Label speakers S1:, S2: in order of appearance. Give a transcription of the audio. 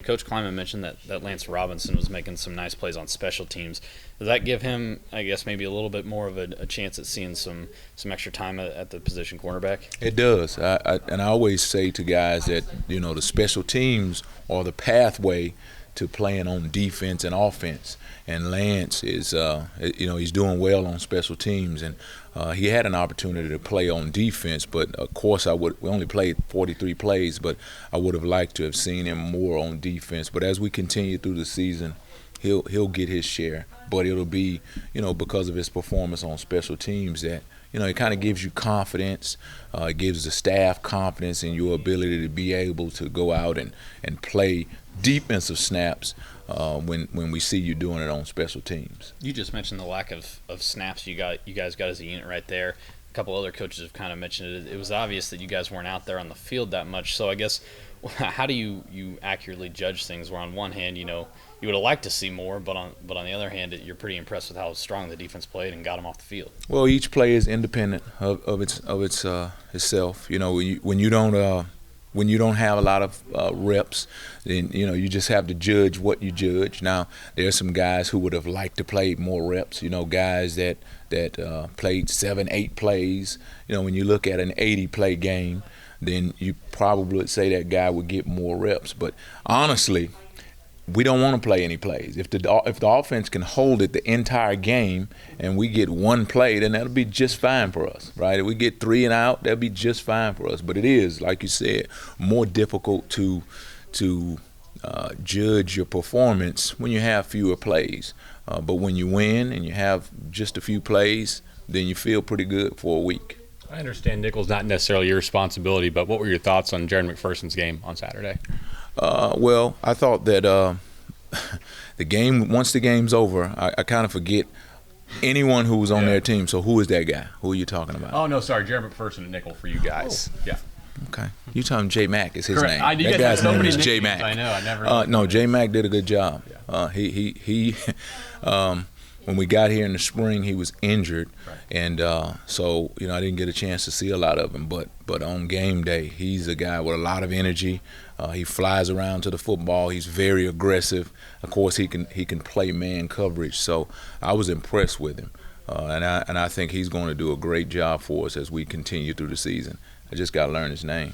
S1: Coach Kleiman mentioned that Lance Robinson was making some nice plays on special teams. Does that give him, I guess, maybe a little bit more of a chance at seeing some extra time at the position cornerback?
S2: It does. And I always say to guys that, the special teams are the pathway to playing on defense and offense. And Lance is, he's doing well on special teams. And he had an opportunity to play on defense, but of course we only played 43 plays, but I would have liked to have seen him more on defense. But as we continue through the season, he'll get his share. But it'll be, because of his performance on special teams that, it kind of gives you confidence. It gives the staff confidence in your ability to be able to go out and play defensive snaps when we see you doing it on special teams.
S1: You just mentioned the lack of snaps you guys got as a unit right there. A couple other coaches have kind of mentioned it. It was obvious that you guys weren't out there on the field that much. So I guess, how do you accurately judge things? Where on one hand, you would have liked to see more, but on the other hand, you're pretty impressed with how strong the defense played and got them off the field.
S2: Well, each play is independent of itself. When you don't have a lot of reps, then you just have to judge what you judge. Now, there are some guys who would have liked to play more reps. Guys that played 7-8 plays. When you look at an 80-play game, then you probably would say that guy would get more reps. But honestly, we don't want to play any plays. If the offense can hold it the entire game and we get one play, then that'll be just fine for us, right? If we get 3 and out, that'll be just fine for us. But it is, like you said, more difficult to judge your performance when you have fewer plays. But when you win and you have just a few plays, then you feel pretty good for a week.
S3: I understand nickel's not necessarily your responsibility, but what were your thoughts on Jared McPherson's game on Saturday?
S2: Well, I thought that once the game's over, I kind of forget anyone who was on their team. So who is that guy? Who are you talking about?
S3: Oh, no, sorry, Jared McPherson at nickel for you guys. Oh. Yeah.
S2: Okay. You talking J Mac is his
S3: Correct.
S2: name. That guy's name is J Mac.
S3: I know. I never.
S2: No, J Mac did a good job.
S3: Yeah.
S2: He when we got here in the spring, he was injured, right. And so I didn't get a chance to see a lot of him. But on game day, he's a guy with a lot of energy. He flies around to the football. He's very aggressive. Of course, he can play man coverage. So I was impressed with him, and I think he's going to do a great job for us as we continue through the season. I just got to learn his name.